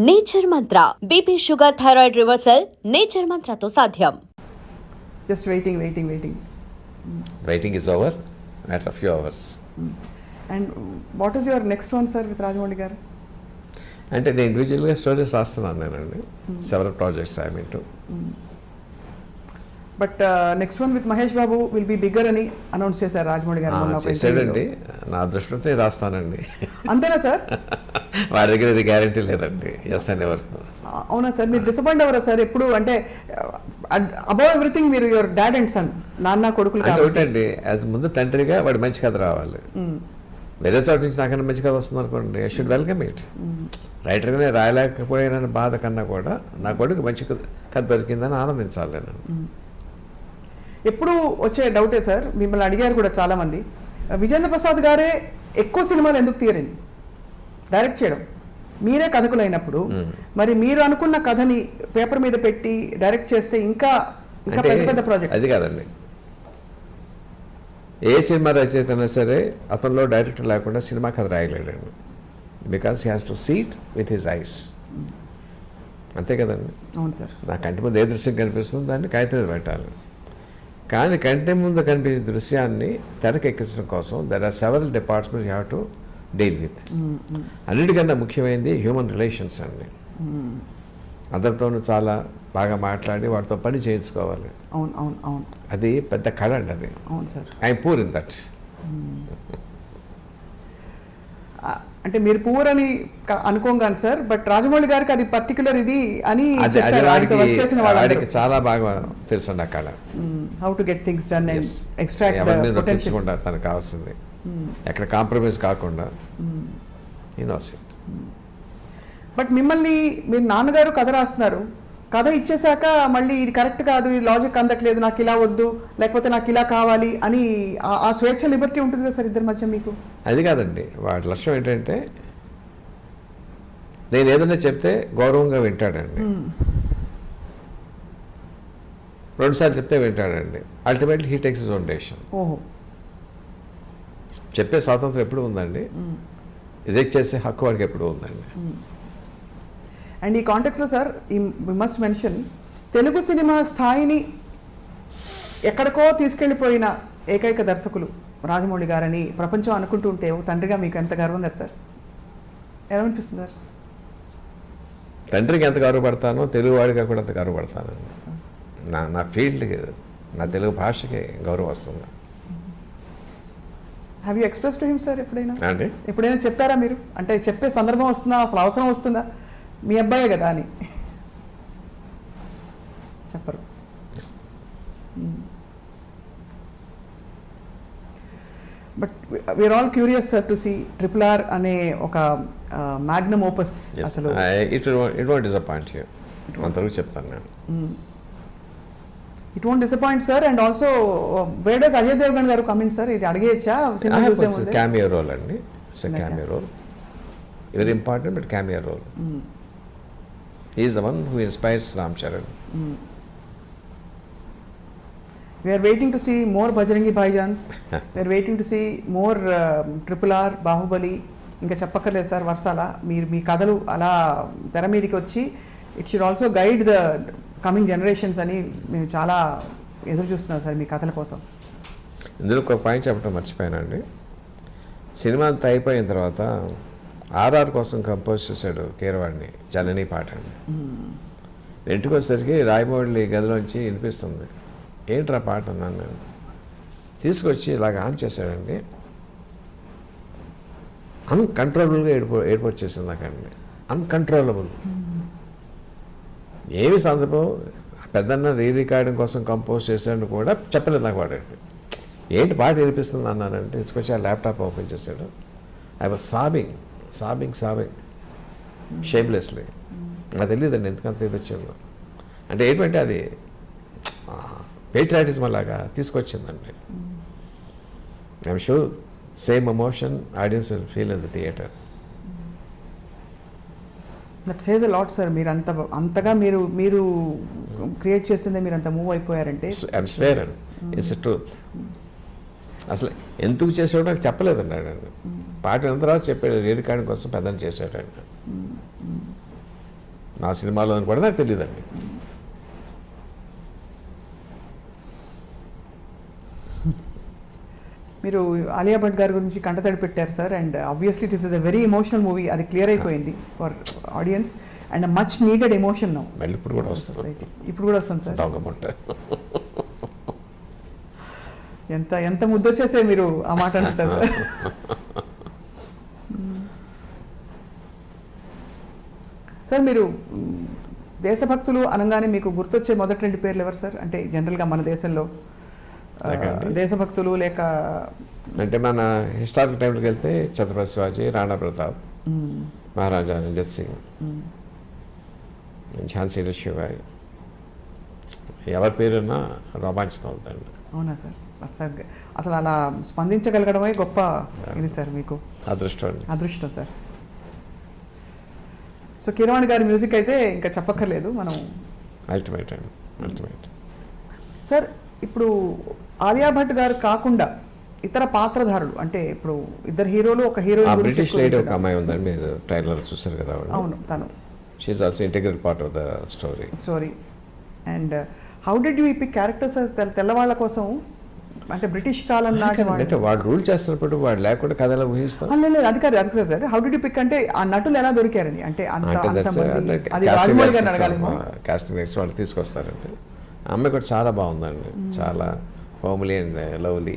Nature మంత్ర BP sugar thyroid reversal nature మంత్రతో సాధ్యం. Just waiting. Waiting is over after a few hours. And what is your next one, sir, with Rajamouli garu? అంటే నేను ఇండివిజువల్గా stories రాస్తున్నాను నేనండి. Several projects I mean to. But next one with Mahesh Babu will be bigger అని announce చేశారు రాజమౌళి గారు మొన్న ఒక చేశాడండి. interview నా దృష్టిలో రాస్తానండి. లో. అంతేనా సార్? వాడి దగ్గర ఇది గ్యారంటీ లేదండి. ఎస్ అని వరకు. అవునా సార్? మీరు డిసప్పాయింట్ అవ్వరా సార్ ఎప్పుడు? అంటే అబౌవ్ ఎవ్రీథింగ్ మీరు యువర్ డాడ్ అండ్ సన్, నాన్న కొడుకులు అంటే కాబట్టి. ఒకటండి, యాజ్ ముందు తండ్రిగా వాడి మంచి కథ రావాలి. వేరే చోట నుంచి నాకన్నా మంచి కథ వస్తుంది అనుకోండి, ఐ షుడ్ వెల్కమ్ ఇట్. రైటర్గానే రాయలేకపోయానని బాధ కన్నా కూడా నా కొడుకు మంచి కథ దొరికిందని ఆనందించాలి నేను. ఎప్పుడు వచ్చే డౌటే సార్, మిమ్మల్ని అడిగారు కూడా చాలామంది, విజేంద్ర ప్రసాద్ గారే ఎక్కువ సినిమాలు ఎందుకు తీయరండి డైరెక్ట్ చేయడం, మీరే కథకులు అయినప్పుడు మరి మీరు అనుకున్న కథని పేపర్ మీద పెట్టి డైరెక్ట్ చేస్తే ఇంకా పెద్ద పెద్ద ప్రాజెక్ట్. అది కాదండి, ఏ సినిమా రచయిత అయినా సరే అతనిలో డైరెక్టర్ లేకుండా సినిమా కథ రాయలేడండి. Because he has to sit with his eyes. అంతే కదండి. అవును సార్. నా కంటి ముందు ఏ దృశ్యం కనిపిస్తుందో దాన్ని కాగితం మీద పెట్టాలి. కానీ కంటి ముందు కనిపించే దృశ్యాన్ని తెరకెక్కించడం కోసం there are several departments you have to deal with. అన్నిటికన్నా ముఖ్యమైనది హ్యూమన్ రిలేషన్స్ అండి. అందరితోనూ చాలా బాగా మాట్లాడి వాటితో పని చేయించుకోవాలి. అవును అవును అవును. అది పెద్ద కళ అండి అది. అవును sir. I'm poor in that. అంటే మీరు పూర్ అని అనుకోగాను సార్, బట్ రాజమౌళి గారికి అది పర్టికులర్ ఇది అని చెప్పారు. ఆయనతో వర్క్ చేసిన వాళ్ళకి చాలా బాగా తెలుసు అండి ఆ కళ. How to get things done and extract the potential. తనకు కావాల్సింది ఎక్కడ కాంప్రమైజ్ కాకుండా ఈ నోస్ ఇట్. బట్ మిమ్మల్ని మీరు నాన్నగారు కథ రాస్తున్నారు, కథ ఇచ్చేసాక మళ్ళీ ఇది కరెక్ట్ కాదు, ఇది లాజిక్ అందట్లేదు, నాకు ఇలా వద్దు, లేకపోతే నాకు ఇలా కావాలి అని ఆ స్వేచ్ఛ లిబర్టీ ఉంటుంది కదా సార్ ఇద్దరి మధ్య మీకు? అది కాదండి, వాడి లక్ష్యం ఏంటంటే నేను ఏదైనా చెప్తే గౌరవంగా వింటాడండి. రెండుసార్లు చెప్తే వింటాడండి. Ultimately he takes his own decision. ఓహో. చెప్పే స్వాతంత్రం ఎప్పుడు ఉందండి, రిజెక్ట్ చేసే హక్కు వాడికి ఎప్పుడు ఉందండి. అండ్ ఈ కాంటెక్స్లో sir we must mention, Telugu cinema స్థాయిని ఎక్కడికో తీసుకెళ్ళిపోయిన ఏకైక దర్శకులు రాజమౌళి గారని ప్రపంచం అనుకుంటూ ఉంటే ఒక తండ్రిగా మీకు ఎంత గర్వం కదా సార్? ఎలా అనిపిస్తుంది సార్? తండ్రికి ఎంత గౌరవపడతానో తెలుగు వాడిగా కూడా అంత గౌరవపడతాను. నా ఫీల్డ్కి, నా తెలుగు భాషకి గౌరవం వస్తుంది. Have you express to him sir ఎప్పుడైనా? అండి ఎప్పుడైనా చెప్పారా మీరు? అంటే చెప్పే సందర్భం వస్తుందా, అసలు అవసరం వస్తుందా? మీ అబ్బాయే కదా అని చెప్పరు. But we are all curious sir to see RRR అనే ఒక మ్యాగ్నమ్ ఓపస్. అసలు ఇట్ వోంట్ డిసప్పాయింట్ యూ, అంతవరకు చెప్తాను నేను. It won't disappoint sir. And also where does Ajay Devgan గారు కమింగ్ సార్? ఇది అడిగేయచ్చా? సినిమా చూసే ముందే. క్యామియో రోల్ అండి. It's a cameo role, very important but cameo role. He is the one who inspires Ram Charan. We are waiting to see more Bajrangi Bhaijans. We are waiting to see more RRR, Bahubali. ఇంకా చెప్పక్కర్లేదు sir వర్షాల. మీరు మీ కథలు అలా తెర మీదకి వచ్చి it should also guide the coming generations అని మేము చాలా ఎదురు చూస్తున్నాం సార్ మీ కథల కోసం. ఇందులో ఒక పాయింట్ చెప్పడం మర్చిపోయానండి. సినిమా అంతా అయిపోయిన తర్వాత RR కోసం కంపోజ్ చేశాడు కీరవాడిని, జనని పాట అండి. ఇంటికి వచ్చేసరికి రాయమౌళి గదిలోంచి వినిపిస్తుంది. ఏంట్రా పాట అన్నాను నేను. తీసుకొచ్చి ఇలాగ ఆన్ చేశాడండి. అన్కంట్రోలబుల్గా ఏడుపు వచ్చేసింది నాకండి. అన్కంట్రోలబుల్. ఏమి సందర్భం, పెద్దన్న రికార్డింగ్ కోసం కంపోజ్ చేశాడు కూడా చెప్పలేదు నాకు వాడండి. ఏంటి పాట వినిపిస్తుంది అన్నానంటే తీసుకొచ్చి ఆ ల్యాప్టాప్ ఓపెన్ చేశాడు. I was sobbing shamelessly. నాకు తెలియదండి ఎందుకంత ఇది వచ్చిందో. అంటే ఏంటంటే అది పేట్రియాటిజం అలాగా తీసుకొచ్చిందండి. I'm sure same emotion audience will feel in the theatre. That says a lot sir. మీరు అంతగా మీరు క్రియేట్ చేస్తుందే మీరు అంత మూవ్ అయిపోయారంటే I'm swear and it's a truth. అసలు ఎందుకు చేసాడో నాకు చెప్పలేదండి ఆయన. పాట అయిన తర్వాత చెప్పాడు రికార్డింగ్ కోసం పెద్దని చేసాడండి. నా సినిమాలో అని కూడా నాకు తెలియదండి. మీరు ఆలియా భట్ గారి గురించి కంటతడి పెట్టారు sir, and obviously it is a very emotional movie, అది క్లియర్ అయిపోయింది for audience and much needed emotion now. మళ్ళీ ఇప్పుడు కూడా వస్తుంది సొసైటీ ఇప్పుడు కూడా వస్తుంది సార్. దొంగముంట. ఎంత ముద్దొచ్చేసే మీరు ఆ మాట అంటారు సార్. సార్ మీరు దేశభక్తులు అనగానే మీకు గుర్తొచ్చే మొదటి 2 పేర్లు ఎవరు సార్? అంటే జనరల్గా మన దేశంలో దేశభక్తులు లేక అంటే మన హిస్టారికల్ టైంలోకి వెళ్తే ఛత్రపతి శివాజీ, రాణా ప్రతాప్, మహారాజా రంజిత్ సింగ్, ఝాన్సీ లక్ష్మీబాయి, ఎవరి పేరున్నా రోమాంచితం అవుతుంది. అవునా సార్? అసలు అలా స్పందించగలగడమే గొప్ప ఇది సార్, మీకు అదృష్టం సార్. సో కీరవాణి గారి మ్యూజిక్ అయితే ఇంకా చెప్పక్కర్లేదు మనం. అల్టిమేట్ సార్ ఇప్పుడు ఆలియా భట్ గారు కాకుండా ఇతర పాత్రధారులు, అంటే ఇప్పుడు 2 హీరోలు, ఒక హీరోయిన్, బ్రిటిష్ లేడీ ఒక అమ్మాయి ఉందండి, మీరు ట్రైలర్ చూసారు కదా. అవును, తను she's also integral part of the story. And how did you pick characters తెల్లవాళ్ళ కోసం? అంటే బ్రిటిష్ కాలం నాటి అంటే వాడు రూల్ చేస్తున్నప్పుడు వాడు లేకుండా కథ ఎలా ఊహిస్తాం? లేదు, అది కాదు సార్. హౌ డిడ్ యూ పిక్ అంటే ఆ నటులు ఎలా దొరికారని, అంటే కాస్టింగ్ డైరెక్టర్స్ వాళ్ళు తీసుకొస్తారండి. ఆ అమ్మాయి కూడా చాలా బాగుందండి, చాలా హోమ్లీ అండ్ లవ్లీ.